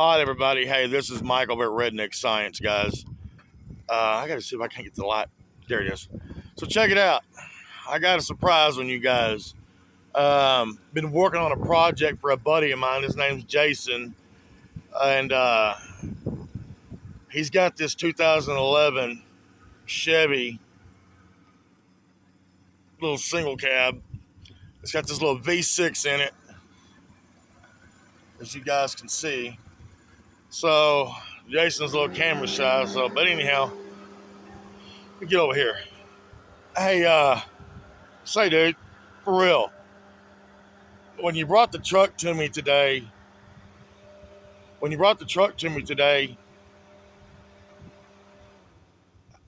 All right, everybody. Hey, this is Mike over at Redneck Science, guys. I got to see if I can't get the light. There it is. So check it out. I got a surprise on you guys. Been working on a project for a buddy of mine. His name's Jason, and he's got this 2011 Chevy little single cab. It's got this little V6 in it, as you guys can see. So Jason's a little camera shy. But anyhow, let me get over here. Hey, say, dude, for real, when you brought the truck to me today,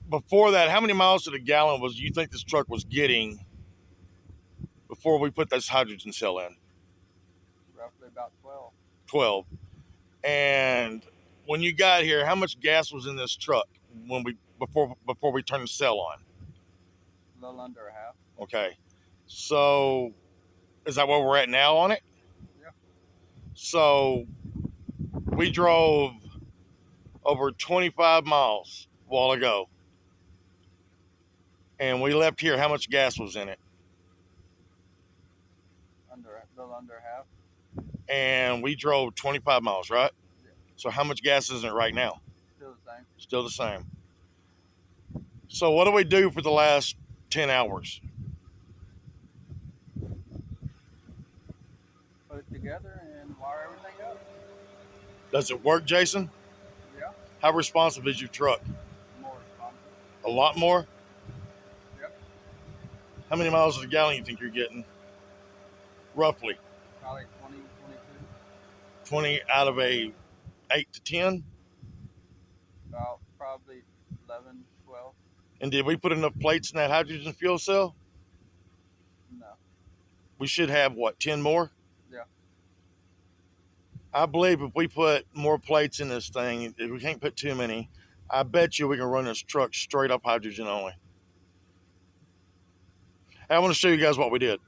before that, how many miles to the gallon was you think this truck was getting before we put this hydrogen cell in? Roughly about 12. 12. And when you got here, how much gas was in this truck before we turned the cell on? A little under a half. Okay. So is that where we're at now on it? Yeah. So we drove over 25 miles a while ago. And we left here, how much gas was in it? A little under half. And we drove 25 miles, right? Yeah. So how much gas is in it right now? Still the same. Still the same. So what do we do for the last 10 hours? Put it together and wire everything up. Does it work, Jason? Yeah. How responsive is your truck? More responsive. A lot more? Yep. How many miles to the gallon you think you're getting? Roughly. Probably 20, 22. 20 out of a 8 to 10? About probably 11, 12. And did we put enough plates in that hydrogen fuel cell? No. We should have, 10 more? Yeah. I believe if we put more plates in this thing, if we can't put too many, I bet you we can run this truck straight up hydrogen only. I want to show you guys what we did.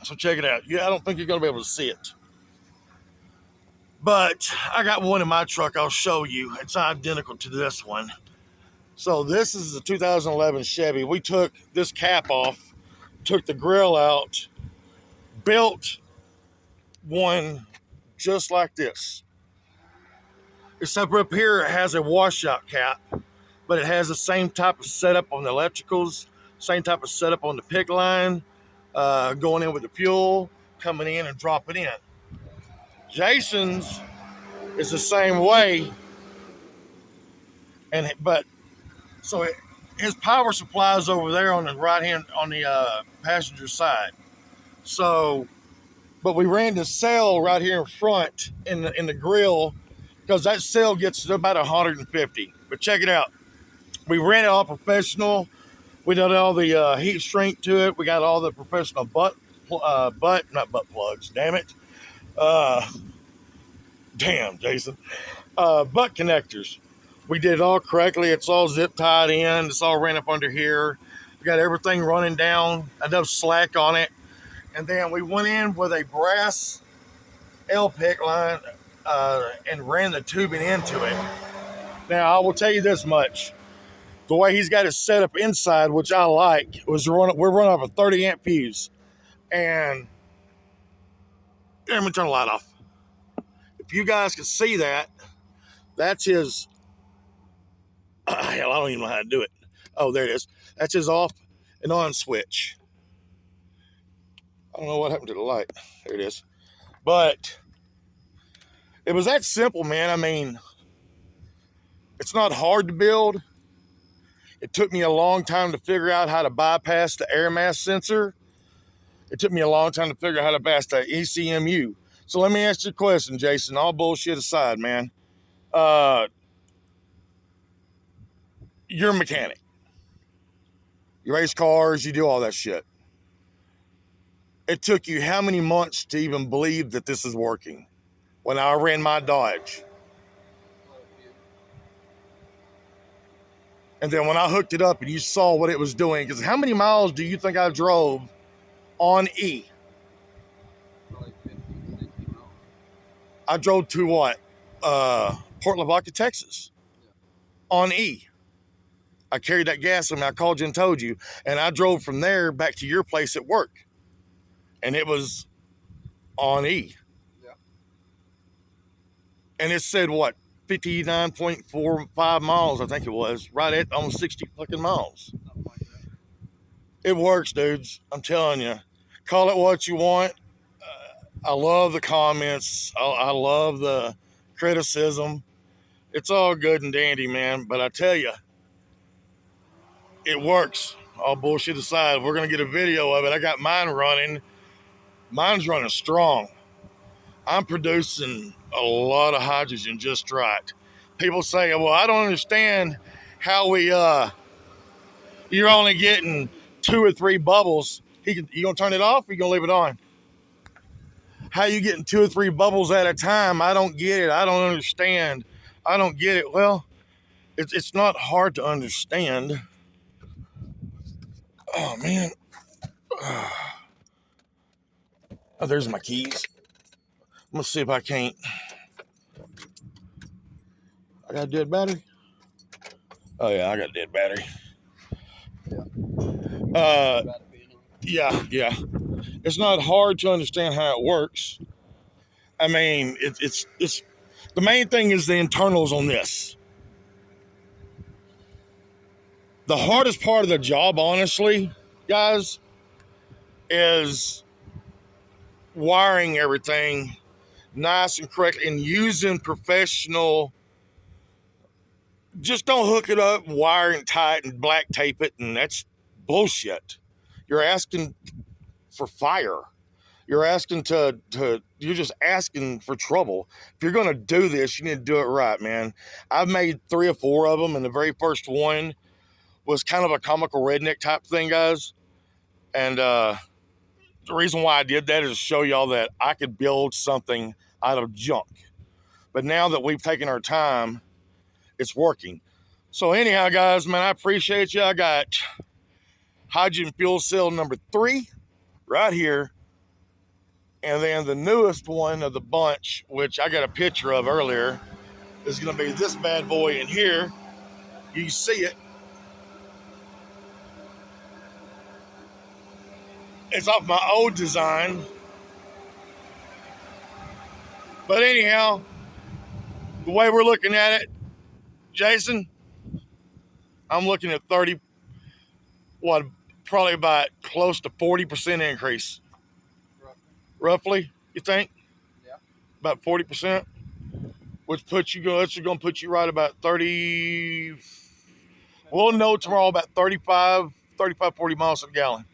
So check it out. Yeah, I don't think you're going to be able to see it. But I got one in my truck I'll show you. It's identical to this one. So this is the 2011 Chevy. We took this cap off, took the grill out, built one just like this. Except up here it has a washout cap, but it has the same type of setup on the electricals, same type of setup on the pick line, going in with the fuel, coming in and dropping in. Jason's is the same way, his power supply is over there on the right hand on the passenger side. So, but we ran the cell right here in front in the grill because that cell gets to about 150. But check it out, we ran it all professional. We did all the heat shrink to it. We got all the professional butt plugs. Damn it. Damn, Jason. Butt connectors. We did it all correctly. It's all zip tied in. It's all ran up under here. We got everything running down, enough slack on it. And then we went in with a brass L-pick line and ran the tubing into it. Now, I will tell you this much. The way he's got it set up inside, which I like, we're running off a 30 amp fuse. And let me turn the light off. If you guys can see that, that's his, hell, I don't even know how to do it. Oh, there it is. That's his off and on switch. I don't know what happened to the light. There it is. But it was that simple, man. I mean, it's not hard to build. It took me a long time to figure out how to bypass the air mass sensor. It took me a long time to figure out how to bypass the ECMU. So let me ask you a question, Jason. All bullshit aside, man. You're a mechanic. You race cars. You do all that shit. It took you how many months to even believe that this is working? When I ran my Dodge. And then when I hooked it up and you saw what it was doing, because how many miles do you think I drove on E? Probably 50, 60 miles. I drove to what? Port Lavaca, Texas, on E. I carried that gas with me. I called you and told you, and I drove from there back to your place at work, and it was on E. Yeah. And it said what, 59.45 miles, I think it was, right at almost 60 fucking miles. Something like that. It works, dudes. I'm telling you. Call it what you want. I love the comments. I love the criticism. It's all good and dandy, man. But I tell you, it works. All bullshit aside, we're going to get a video of it. I got mine running. Mine's running strong. I'm producing a lot of hydrogen just right. People say, well, I don't understand how you're only getting 2 or 3 bubbles. You gonna turn it off or you gonna leave it on? How you getting 2 or 3 bubbles at a time? I don't get it. I don't understand. I don't get it. Well, it's not hard to understand. Oh, man. Oh, there's my keys. I'm gonna see if I can't. I got a dead battery? Oh, yeah, I got a dead battery. About it being on. Yeah. It's not hard to understand how it works. I mean, it's the main thing is the internals on this. The hardest part of the job, honestly, guys, is wiring everything nice and correct and using professional. Just don't hook it up, wire it tight, and black tape it, and that's bullshit. You're asking for fire. You're just asking for trouble. If you're going to do this, you need to do it right, man. I've made 3 or 4 of them, and the very first one was kind of a comical redneck type thing, guys. And the reason why I did that is to show y'all that I could build something out of junk. But now that we've taken our time, it's working. So anyhow, guys, man, I appreciate you. I got hydrogen fuel cell number 3 right here. And then the newest one of the bunch, which I got a picture of earlier, is going to be this bad boy in here. You see it. It's off my old design. But anyhow, the way we're looking at it, Jason, I'm looking at probably about close to 40% increase. Roughly, you think? Yeah. About 40%, which puts you going to put you right about 30. We'll know tomorrow about 35, 40 miles a gallon.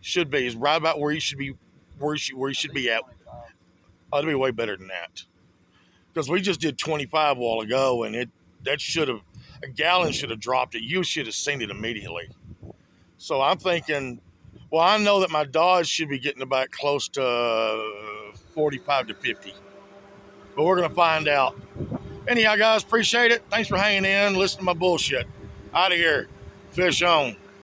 Should be is right about where you should be, where you should be at. 25. Oh, it'll be way better than that, because we just did 25 a while ago, and a gallon should have dropped it. You should have seen it immediately. So I'm thinking, well, I know that my Dodge should be getting about close to 45 to 50. But we're going to find out. Anyhow, guys, appreciate it. Thanks for hanging in, listening to my bullshit. Out of here. Fish on.